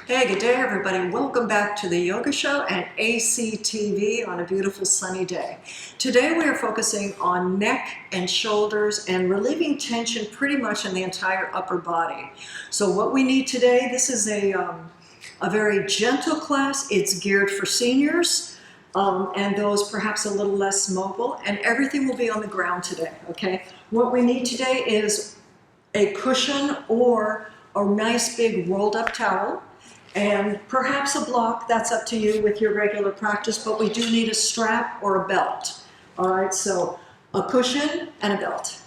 Hey, good day everybody. Welcome back to the Yoga Show at ACTV on a beautiful sunny day. Today we are focusing on neck and shoulders and relieving tension pretty much in the entire upper body. So what we need today, this is a very gentle class. It's geared for seniors and those perhaps a little less mobile, and everything will be on the ground today, okay? What we need today is a cushion or a nice big rolled up towel, and perhaps a block. That's up to you with your regular practice, but we do need a strap or a belt. All right, so a cushion and a belt,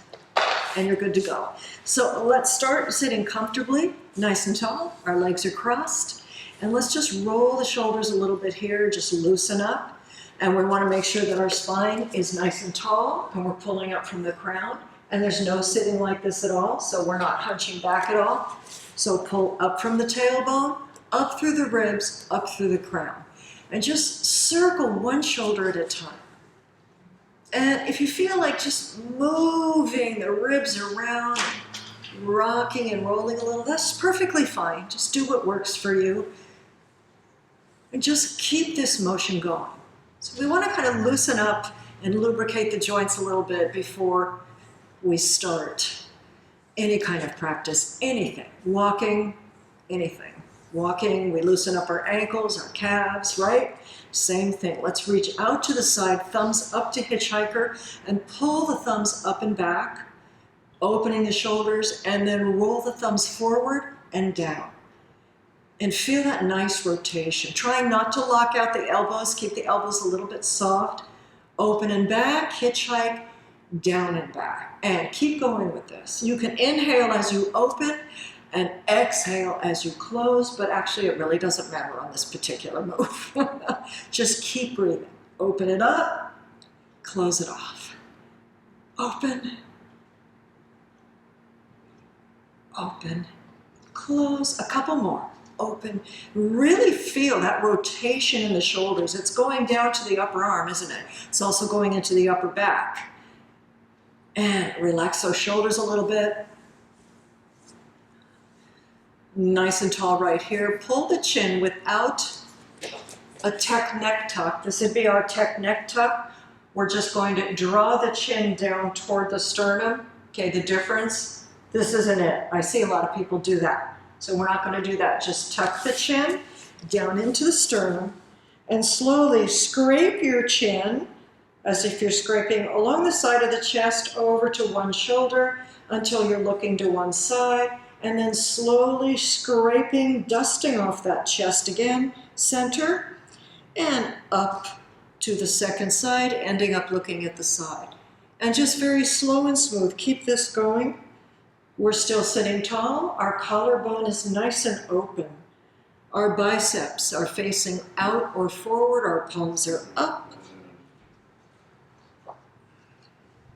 and you're good to go. So let's start sitting comfortably, nice and tall. Our legs are crossed, and let's just roll the shoulders a little bit here, just loosen up. And we want to make sure that our spine is nice and tall, and we're pulling up from the crown, and there's no sitting like this at all, so we're not hunching back at all. So pull up from the tailbone, up through the ribs, up through the crown. And just circle one shoulder at a time. And if you feel like just moving the ribs around, rocking and rolling a little, that's perfectly fine. Just do what works for you. And just keep this motion going. So we want to kind of loosen up and lubricate the joints a little bit before we start any kind of practice, anything. Walking, anything. Walking, we loosen up our ankles, our calves, right? Same thing. Let's reach out to the side, thumbs up to hitchhiker, and pull the thumbs up and back, opening the shoulders, and then roll the thumbs forward and down. And feel that nice rotation. Trying not to lock out the elbows, keep the elbows a little bit soft. Open and back, hitchhike, down and back. And keep going with this. You can inhale as you open, and exhale as you close, but actually it really doesn't matter on this particular move. Just keep breathing. Open it up, close it off. Open, open, close. A couple more. Open. Really feel that rotation in the shoulders. It's going down to the upper arm, isn't it? It's also going into the upper back. And relax those shoulders a little bit. Nice and tall right here. Pull the chin without a tech neck tuck. This would be our tech neck tuck. We're just going to draw the chin down toward the sternum. Okay, the difference, this isn't it. I see a lot of people do that. So we're not going to do that. Just tuck the chin down into the sternum and slowly scrape your chin as if you're scraping along the side of the chest over to one shoulder until you're looking to one side. And then slowly scraping, dusting off that chest again, center, and up to the second side, ending up looking at the side. And just very slow and smooth, keep this going. We're still sitting tall, our collarbone is nice and open. Our biceps are facing out or forward, our palms are up.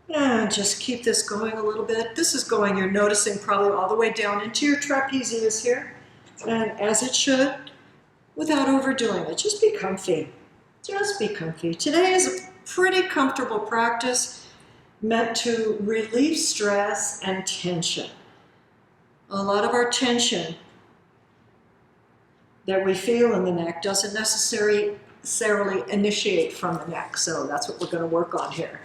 And just keep this going a little bit. This is going, you're noticing probably all the way down into your trapezius here. And as it should, without overdoing it. Just be comfy. Just be comfy. Today is a pretty comfortable practice meant to relieve stress and tension. A lot of our tension that we feel in the neck doesn't necessarily initiate from the neck. So that's what we're going to work on here.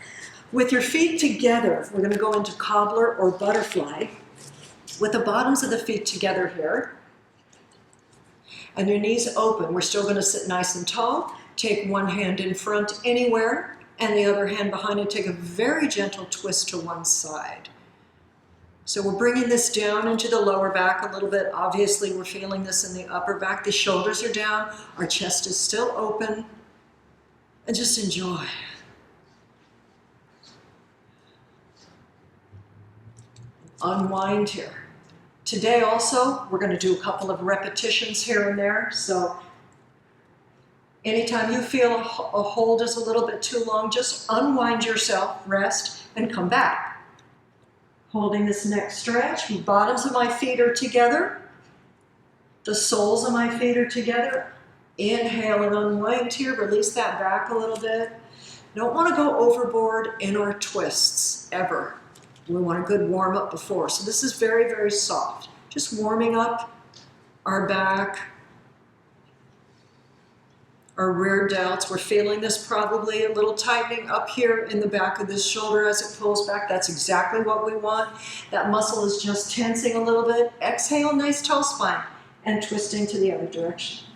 With your feet together, we're going to go into cobbler or butterfly with the bottoms of the feet together here. And your knees open. We're still going to sit nice and tall. Take one hand in front anywhere and the other hand behind and take a very gentle twist to one side. So we're bringing this down into the lower back a little bit. Obviously, we're feeling this in the upper back. The shoulders are down. Our chest is still open. And just enjoy. Unwind here. Today also, we're going to do a couple of repetitions here and there. So anytime you feel a hold is a little bit too long, just unwind yourself, rest, and come back. Holding this neck stretch. The bottoms of my feet are together. The soles of my feet are together. Inhale and unwind here. Release that back a little bit. Don't want to go overboard in our twists, ever. We want a good warm up before. So this is very, very soft. Just warming up our back, our rear delts. We're feeling this probably, a little tightening up here in the back of this shoulder as it pulls back. That's exactly what we want. That muscle is just tensing a little bit. Exhale, nice tall spine, and twisting to the other direction.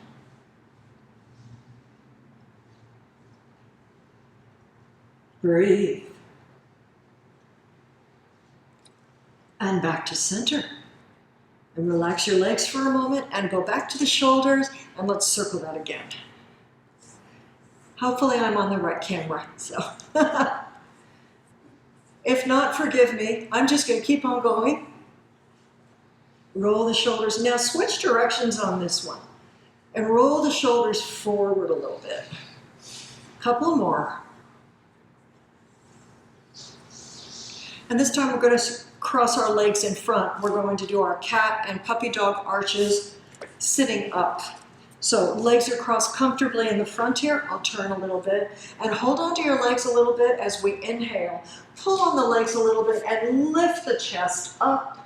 Breathe. And back to center. And relax your legs for a moment and go back to the shoulders, and let's circle that again. Hopefully I'm on the right camera, so. If not, forgive me. I'm just going to keep on going. Roll the shoulders. Now switch directions on this one. And roll the shoulders forward a little bit. Couple more. And this time we're going to cross our legs in front. We're going to do our cat and puppy dog arches sitting up. So legs are crossed comfortably in the front here. I'll turn a little bit and hold on to your legs a little bit as we inhale. Pull on the legs a little bit and lift the chest up.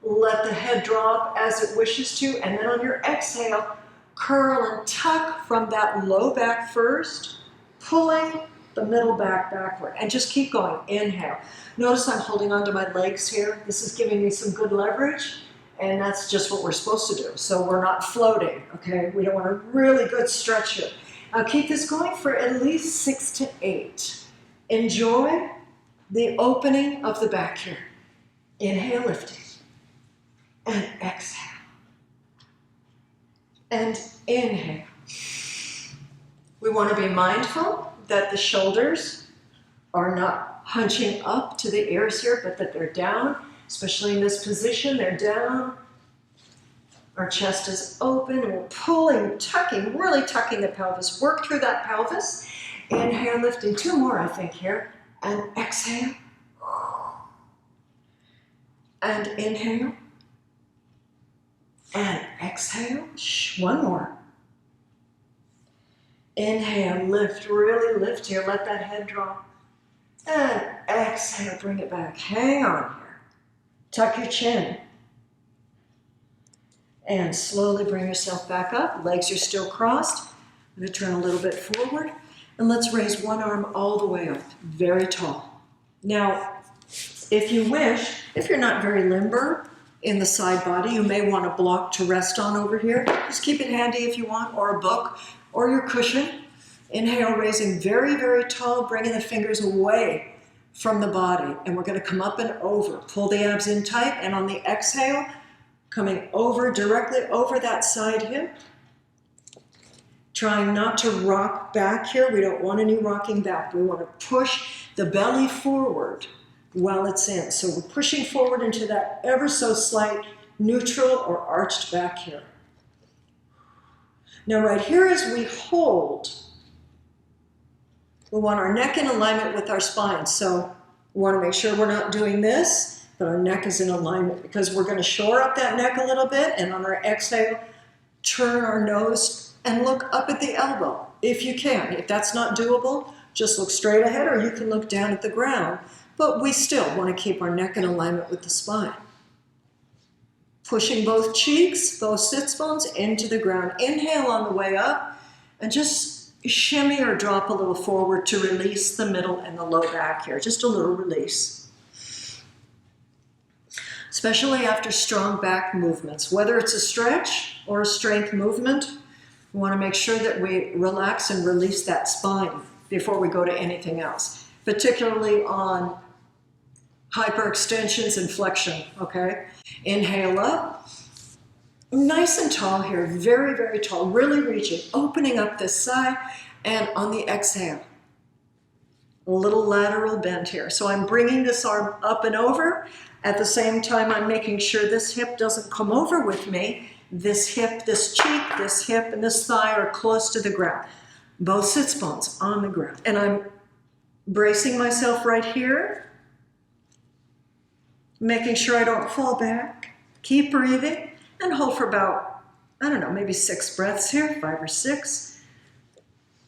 Let the head drop as it wishes to. And then on your exhale, curl and tuck from that low back first, pulling the middle back backward. And just keep going. Inhale. Notice I'm holding onto my legs here. This is giving me some good leverage. And that's just what we're supposed to do. So we're not floating, okay? We don't want a really good stretch here. Now keep this going for at least 6 to 8. Enjoy the opening of the back here. Inhale, lifting. And exhale. And inhale. We want to be mindful that the shoulders are not hunching up to the ears here, but that they're down. Especially in this position, they're down. Our chest is open, and we're pulling, tucking, really tucking the pelvis. Work through that pelvis. Inhale, lifting. 2 more, I think, here. And exhale. And inhale. And exhale. 1 more. Inhale, lift, really lift here. Let that head drop. And exhale, bring it back. Hang on here. Tuck your chin. And slowly bring yourself back up. Legs are still crossed. I'm going to turn a little bit forward. And let's raise one arm all the way up, very tall. Now, if you wish, if you're not very limber in the side body, you may want a block to rest on over here. Just keep it handy if you want, or a book, or your cushion. Inhale, raising very, very tall, bringing the fingers away from the body, and we're going to come up and over. Pull the abs in tight, and on the exhale, coming over, directly over that side hip. Trying not to rock back here. We don't want any rocking back. We want to push the belly forward while it's in. So we're pushing forward into that ever so slight neutral or arched back here. Now right here as we hold, we want our neck in alignment with our spine. So we want to make sure we're not doing this, but our neck is in alignment, because we're going to shore up that neck a little bit, and on our exhale, turn our nose and look up at the elbow if you can. If that's not doable, just look straight ahead, or you can look down at the ground. But we still want to keep our neck in alignment with the spine. Pushing both cheeks, both sits bones into the ground. Inhale on the way up, and just shimmy or drop a little forward to release the middle and the low back here. Just a little release. Especially after strong back movements. Whether it's a stretch or a strength movement, we want to make sure that we relax and release that spine before we go to anything else. Particularly on hyperextensions and flexion, okay? Inhale up. Nice and tall here, very, very tall, really reaching, opening up this side, and on the exhale, a little lateral bend here. So I'm bringing this arm up and over. At the same time, I'm making sure this hip doesn't come over with me. This hip, this cheek, this hip, and this thigh are close to the ground. Both sits bones on the ground. And I'm bracing myself right here, making sure I don't fall back. Keep breathing. And hold for about, I don't know, maybe 6 breaths here, 5 or 6.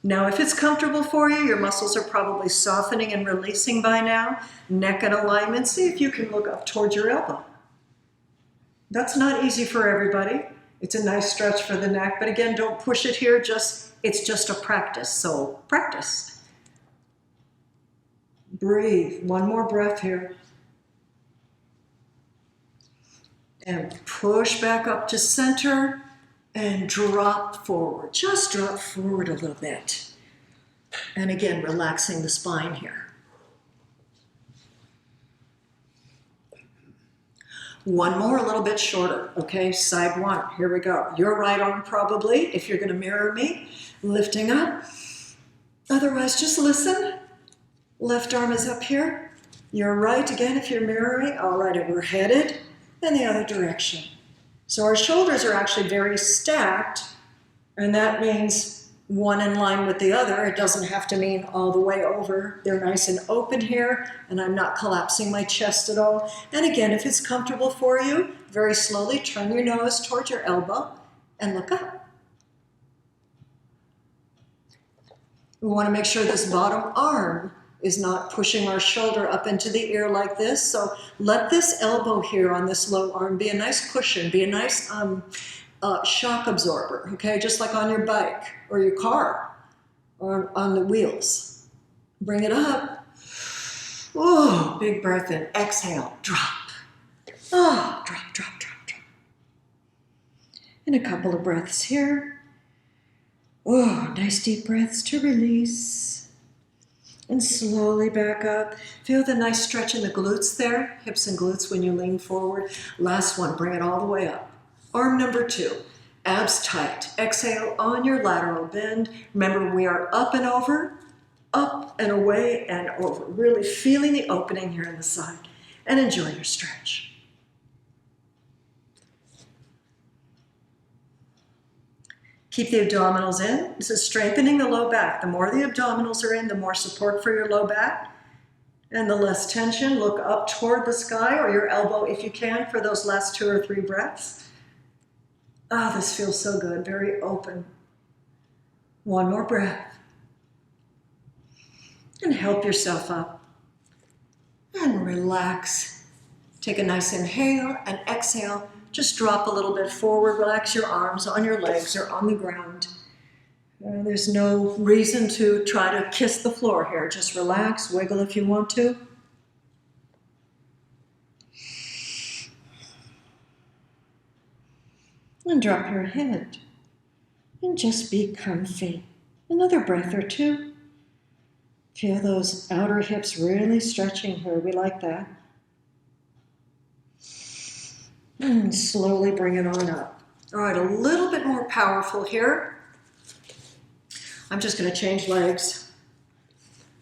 Now, if it's comfortable for you, your muscles are probably softening and releasing by now. Neck in alignment. See if you can look up towards your elbow. That's not easy for everybody. It's a nice stretch for the neck, but again, don't push it here, it's just a practice, so practice. Breathe, one more breath here. And push back up to center and drop forward. Just drop forward a little bit. And again, relaxing the spine here. One more, a little bit shorter, okay? Side one, here we go. Your right arm probably, if you're gonna mirror me, lifting up. Otherwise, just listen. Left arm is up here. Your right, again, if you're mirroring. All right, and we're headed in the other direction. So our shoulders are actually very stacked, and that means one in line with the other. It doesn't have to mean all the way over. They're nice and open here, and I'm not collapsing my chest at all. And again, if it's comfortable for you, very slowly turn your nose towards your elbow and look up. We want to make sure this bottom arm is not pushing our shoulder up into the ear like this. So let this elbow here on this low arm be a nice cushion, be a nice shock absorber, okay? Just like on your bike or your car or on the wheels. Bring it up. Oh, big breath in. Exhale, drop. Oh, drop, drop, drop, drop. And a couple of breaths here. Oh, nice deep breaths to release. And slowly back up. Feel the nice stretch in the glutes there, hips and glutes when you lean forward. Last one, bring it all the way up. Arm number two, abs tight. Exhale on your lateral bend. Remember, we are up and over, up and away and over. Really feeling the opening here in the side. And enjoy your stretch. Keep the abdominals in. This is strengthening the low back. The more the abdominals are in, the more support for your low back and the less tension. Look up toward the sky or your elbow if you can for those last 2 or 3 breaths. Ah, this feels so good, very open. One more breath. And help yourself up. And relax. Take a nice inhale and exhale. Just drop a little bit forward. Relax your arms on your legs or on the ground. There's no reason to try to kiss the floor here. Just relax, wiggle if you want to. And drop your head. And just be comfy. Another breath or two. Feel those outer hips really stretching here. We like that. And slowly bring it on up. All right, a little bit more powerful here. I'm just going to change legs.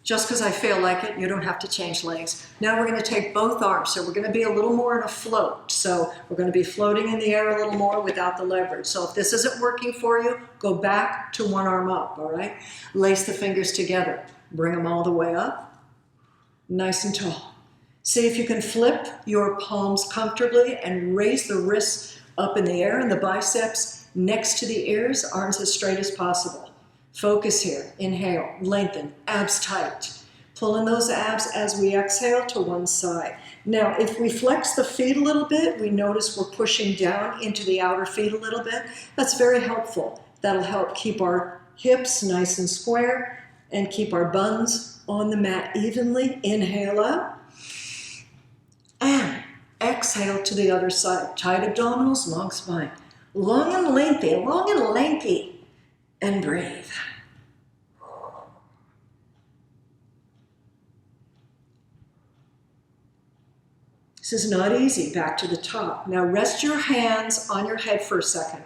Just because I feel like it, you don't have to change legs. Now we're going to take both arms. So we're going to be a little more in a float. So we're going to be floating in the air a little more without the leverage. So if this isn't working for you, go back to one arm up, all right? Lace the fingers together. Bring them all the way up. Nice and tall. See if you can flip your palms comfortably and raise the wrists up in the air and the biceps next to the ears, arms as straight as possible. Focus here. Inhale, lengthen, abs tight. Pull in those abs as we exhale to one side. Now, if we flex the feet a little bit, we notice we're pushing down into the outer feet a little bit. That's very helpful. That'll help keep our hips nice and square and keep our buns on the mat evenly. Inhale up. And exhale to the other side. Tight abdominals, long spine. Long and lengthy. And breathe. This is not easy. Back to the top. Now rest your hands on your head for a second.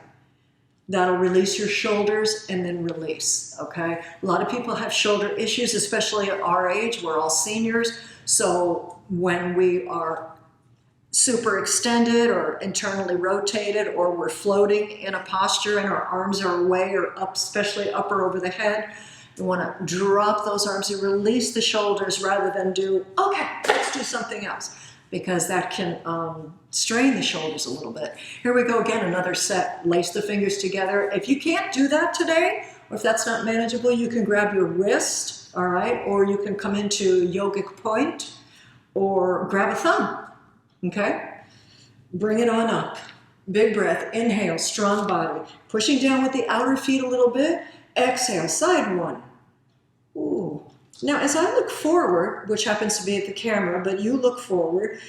That'll release your shoulders and then release, okay? A lot of people have shoulder issues, especially at our age. We're all seniors. So when we are super extended or internally rotated or we're floating in a posture and our arms are away or up, especially up or over the head, you want to drop those arms and release the shoulders rather than do, okay, let's do something else, because that can strain the shoulders a little bit. Here we go again, another set. Lace the fingers together. If you can't do that today, or if that's not manageable, you can grab your wrist, all right, or you can come into yogic point or grab a thumb. Okay, bring it on up. Big breath, inhale, strong body. Pushing down with the outer feet a little bit. Exhale, side one. Ooh. Now, as I look forward, which happens to be at the camera, but you look forward,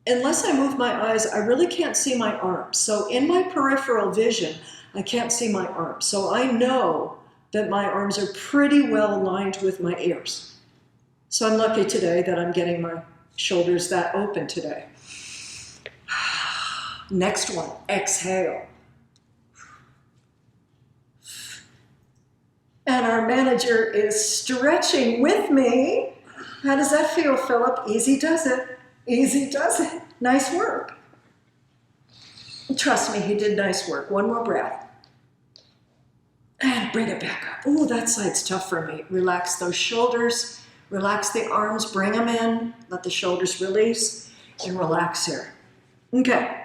unless I move my eyes, I really can't see my arms. So in my peripheral vision, I can't see my arms. So I know that my arms are pretty well aligned with my ears. So I'm lucky today that I'm getting my shoulders that open today. Next one, exhale. And our manager is stretching with me. How does that feel, Philip? Easy does it. Easy does it. Nice work. Trust me, he did nice work. One more breath. And bring it back up. Ooh, that side's tough for me. Relax those shoulders. Relax the arms. Bring them in. Let the shoulders release. And relax here. Okay.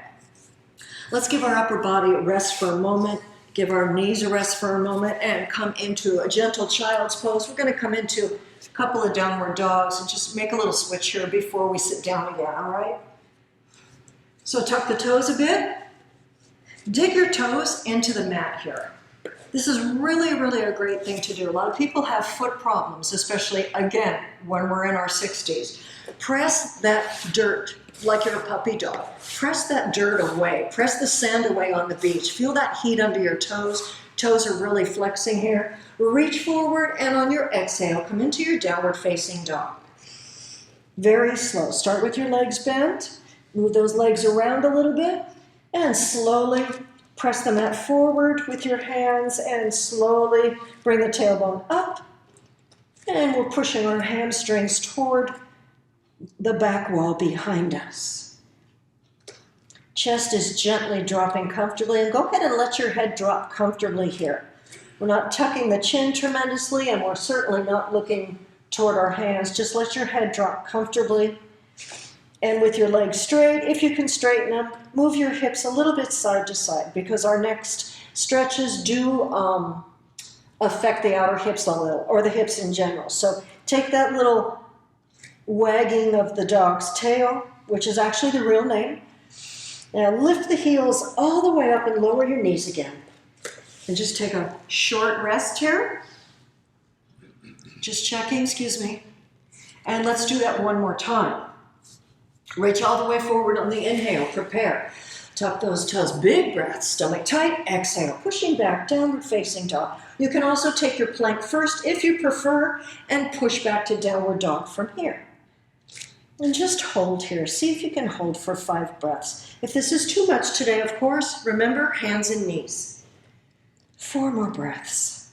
Let's give our upper body a rest for a moment. Give our knees a rest for a moment and come into a gentle child's pose. We're going to come into a couple of downward dogs and just make a little switch here before we sit down again, all right? So tuck the toes a bit. Dig your toes into the mat here. This is really, really a great thing to do. A lot of people have foot problems, especially, again, when we're in our 60s. Press that dirt like you're a puppy dog. Press that dirt away. Press the sand away on the beach. Feel that heat under your toes. Toes are really flexing here. Reach forward, and on your exhale, come into your downward facing dog. Very slow. Start with your legs bent. Move those legs around a little bit, and slowly press the mat forward with your hands, and slowly bring the tailbone up. And we're pushing our hamstrings toward the back wall behind us. Chest is gently dropping comfortably, and go ahead and let your head drop comfortably here. We're not tucking the chin tremendously, and we're certainly not looking toward our hands. Just let your head drop comfortably. And with your legs straight, if you can straighten them, move your hips a little bit side to side, because our next stretches do affect the outer hips a little, or the hips in general. So take that little wagging of the dog's tail, which is actually the real name. Now lift the heels all the way up and lower your knees again. And just take a short rest here. Just checking, excuse me. And let's do that one more time. Reach all the way forward on the inhale, prepare. Tuck those toes, big breath, stomach tight, exhale, pushing back, downward facing dog. You can also take your plank first if you prefer, and push back to downward dog from here. And just hold here. See if you can hold for 5 breaths. If this is too much today, of course, remember hands and knees. 4 more breaths.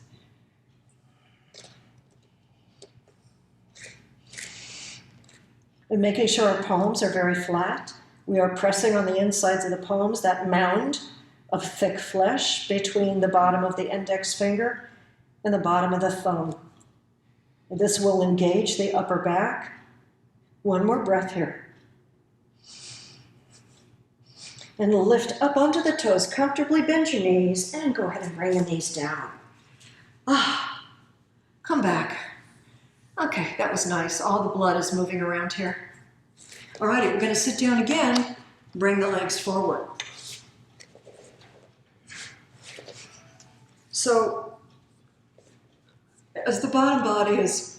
And making sure our palms are very flat. We are pressing on the insides of the palms, that mound of thick flesh between the bottom of the index finger and the bottom of the thumb. And this will engage the upper back. 1 more breath here. And lift up onto the toes, comfortably bend your knees, and go ahead and bring the knees down. Come back. Okay, that was nice. All the blood is moving around here. All righty, we're going to sit down again. Bring the legs forward. So, as the bottom body is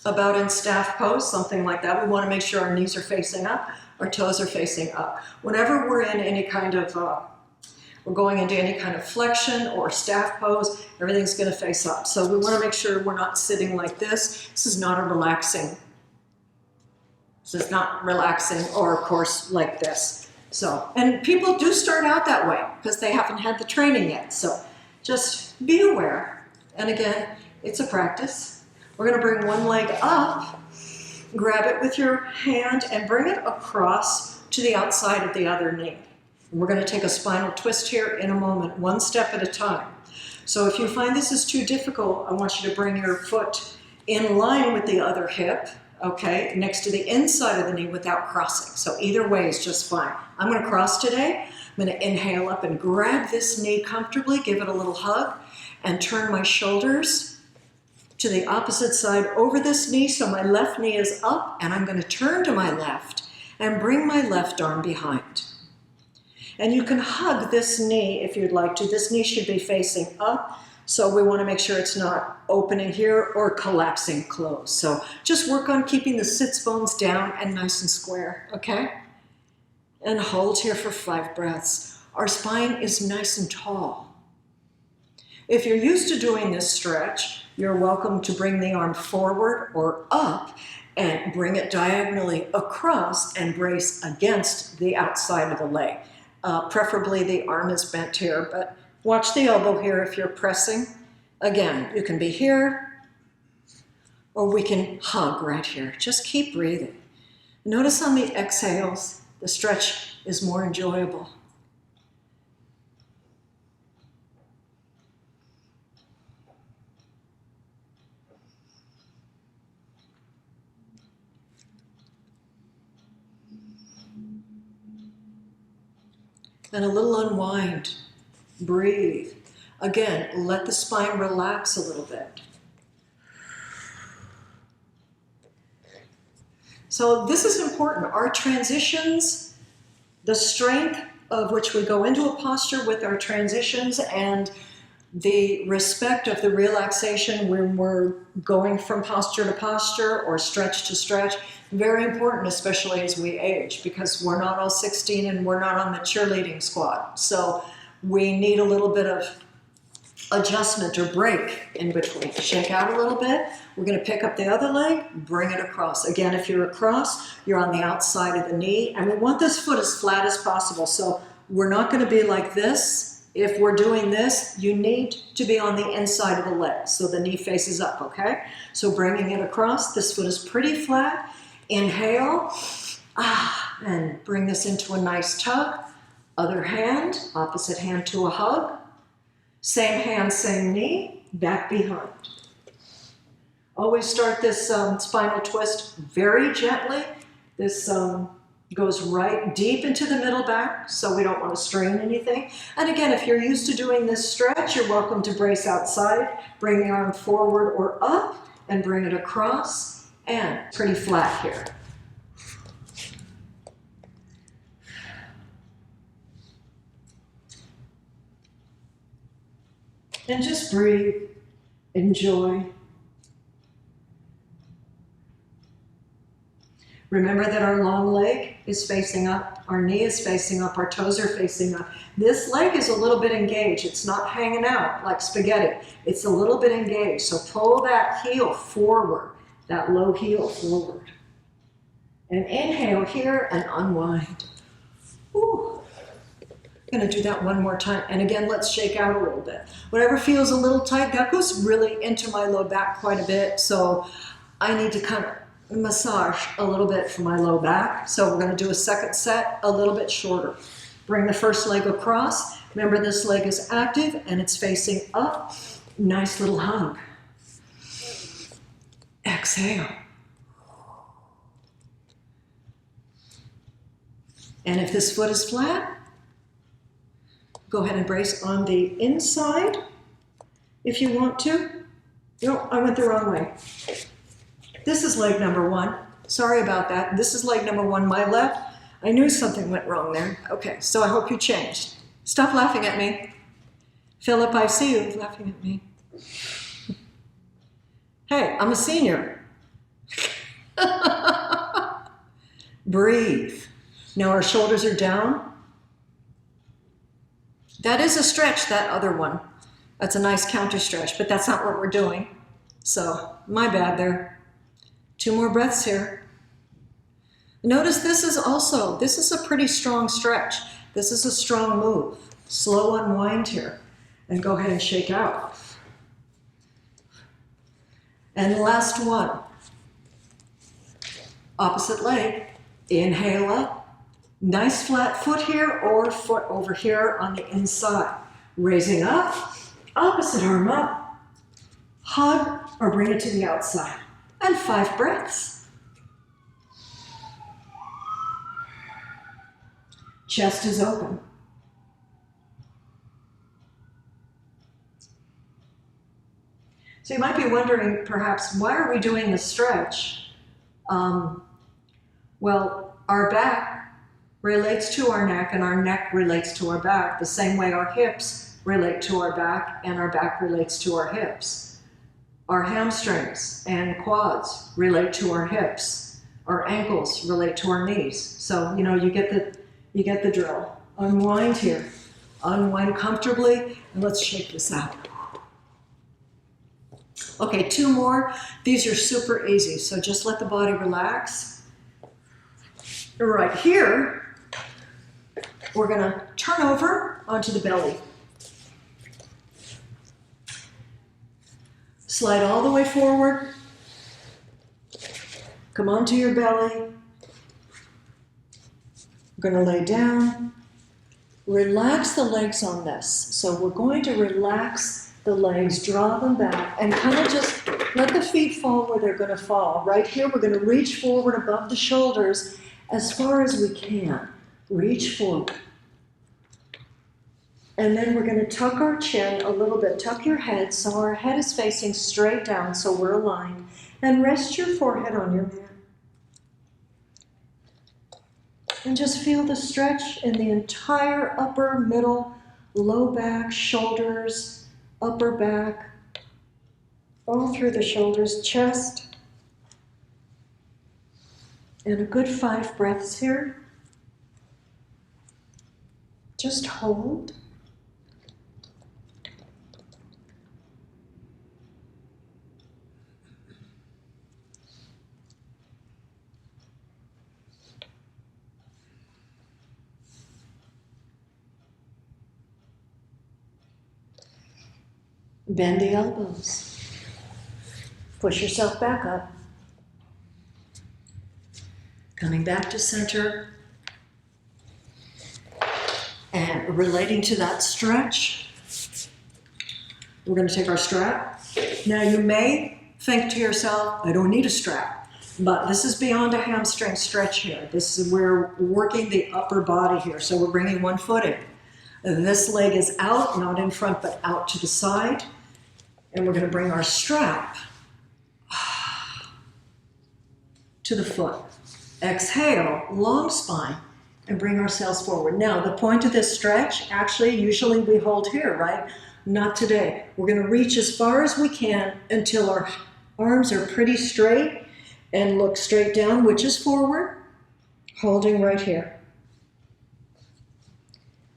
about in staff pose, something like that, we want to make sure our knees are facing up, our toes are facing up. Whenever we're in any kind of, we're going into any kind of flexion or staff pose, everything's going to face up. So we want to make sure we're not sitting like this. This is not relaxing, or of course like this. So, and people do start out that way because they haven't had the training yet. So just be aware. And again, it's a practice. We're going to bring one leg up, grab it with your hand, and bring it across to the outside of the other knee. And we're going to take a spinal twist here in a moment, 1 step at a time. So if you find this is too difficult, I want you to bring your foot in line with the other hip, okay, next to the inside of the knee without crossing. So either way is just fine. I'm going to cross today. I'm going to inhale up and grab this knee comfortably, give it a little hug, and turn my shoulders to the opposite side over this knee, so my left knee is up, and I'm going to turn to my left and bring my left arm behind. And you can hug this knee if you'd like to. This knee should be facing up, so we want to make sure it's not opening here or collapsing closed. So just work on keeping the sits bones down and nice and square, okay? And hold here for 5 breaths. Our spine is nice and tall. If you're used to doing this stretch, you're welcome to bring the arm forward or up and bring it diagonally across and brace against the outside of the leg. Preferably the arm is bent here, but watch the elbow here if you're pressing. Again, you can be here, or we can hug right here. Just keep breathing. Notice on the exhales, the stretch is more enjoyable. And a little unwind. Breathe. Again, let the spine relax a little bit. So this is important. Our transitions, the strength of which we go into a posture with our transitions, and the respect of the relaxation when we're going from posture to posture or stretch to stretch, very important, especially as we age, because we're not all 16 and we're not on the cheerleading squad. So we need a little bit of adjustment or break in between. Shake out a little bit. We're going to pick up the other leg, bring it across. Again, if you're across, you're on the outside of the knee, and we want this foot as flat as possible. So we're not going to be like this. If we're doing this, you need to be on the inside of the leg, so the knee faces up, okay? So bringing it across, this foot is pretty flat. Inhale, and bring this into a nice tug. Other hand, opposite hand to a hug. Same hand, same knee, back behind. Always start this spinal twist very gently. This goes right deep into the middle back, so we don't want to strain anything. And again, if you're used to doing this stretch, you're welcome to brace outside. Bring the arm forward or up and bring it across, and pretty flat here. And just breathe, enjoy. Remember that our long leg is facing up, our knee is facing up, our toes are facing up. This leg is a little bit engaged. It's not hanging out like spaghetti. It's a little bit engaged. So pull that heel forward, that low heel forward. And inhale here and unwind. Whew. I'm going to do that one more time. And again, let's shake out a little bit. Whatever feels a little tight, that goes really into my low back quite a bit. So I need to kind of massage a little bit for my low back. So we're going to do a second set a little bit shorter. Bring the first leg across. Remember, this leg is active and it's facing up. Nice little hug. Exhale. And if this foot is flat, go ahead and brace on the inside if you want to. No, I went the wrong way. This is leg number 1. Sorry about that. This is leg number 1, my left. I knew something went wrong there. Okay, so I hope you changed. Stop laughing at me. Philip, I see you laughing at me. Hey, I'm a senior. Breathe. Now our shoulders are down. That is a stretch, that other one. That's a nice counter stretch, but that's not what we're doing. So, my bad there. 2 more breaths here. Notice this is a pretty strong stretch. This is a strong move. Slow unwind here. And go ahead and shake out. And last one. Opposite leg. Inhale up. Nice flat foot here or foot over here on the inside. Raising up. Opposite arm up. Hug or bring it to the outside. And 5 breaths. Chest is open. So you might be wondering, perhaps, why are we doing the stretch? Well, our back relates to our neck and our neck relates to our back, the same way our hips relate to our back and our back relates to our hips. Our hamstrings and quads relate to our hips. Our ankles relate to our knees. So, you know, you get the drill. Unwind here. Unwind comfortably, and let's shake this out. Okay, 2 more. These are super easy, so just let the body relax. Right here, we're gonna turn over onto the belly. Slide all the way forward. Come onto your belly. We're gonna lay down. Relax the legs on this. So we're going to relax the legs, draw them back, and kind of just let the feet fall where they're going to fall. Right here, we're going to reach forward above the shoulders as far as we can. Reach forward. And then we're going to tuck our chin a little bit. Tuck your head so our head is facing straight down so we're aligned. And rest your forehead on your mat. And just feel the stretch in the entire upper, middle, low back, shoulders, upper back, all through the shoulders, chest. And a good 5 breaths here. Just hold. Bend the elbows. Push yourself back up. Coming back to center. And relating to that stretch, we're going to take our strap. Now you may think to yourself, I don't need a strap. But this is beyond a hamstring stretch here. This is where we're working the upper body here. So we're bringing one foot in. This leg is out, not in front, but out to the side. And we're going to bring our strap to the foot. Exhale, long spine, and bring ourselves forward. Now, the point of this stretch, actually, usually we hold here, right? Not today. We're going to reach as far as we can until our arms are pretty straight and look straight down, which is forward, holding right here.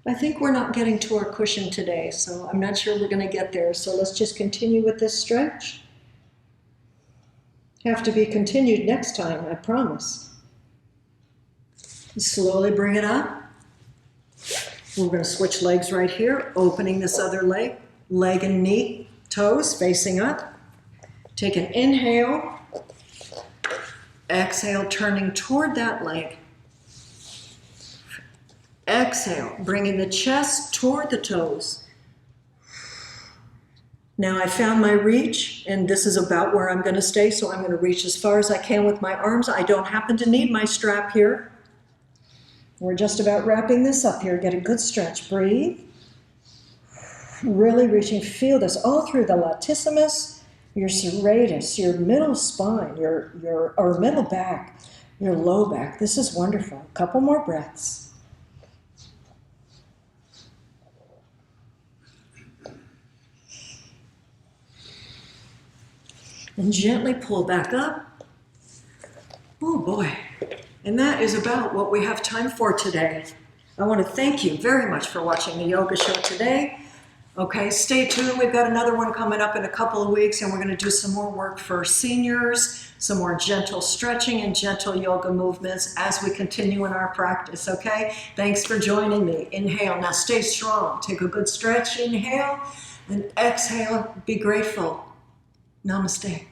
I think we're not getting to our cushion today, so I'm not sure we're going to get there. So let's just continue with this stretch. Have to be continued next time, I promise. Slowly bring it up. We're going to switch legs right here, opening this other leg, leg and knee, toes facing up. Take an inhale. Exhale, turning toward that leg. Exhale, bringing the chest toward the toes. Now I found my reach, and this is about where I'm going to stay, so I'm going to reach as far as I can with my arms. I don't happen to need my strap here. We're just about wrapping this up here. Get a good stretch. Breathe. Really reaching. Feel this all through the latissimus, your serratus, your middle spine, your middle back, your low back. This is wonderful. A couple more breaths. And gently pull back up. Oh boy. And that is about what we have time for today. I want to thank you very much for watching the yoga show today. Okay, stay tuned. We've got another one coming up in a couple of weeks, and we're going to do some more work for seniors, some more gentle stretching and gentle yoga movements as we continue in our practice, okay? Thanks for joining me. Inhale. Now stay strong. Take a good stretch. Inhale and exhale. Be grateful. Namaste.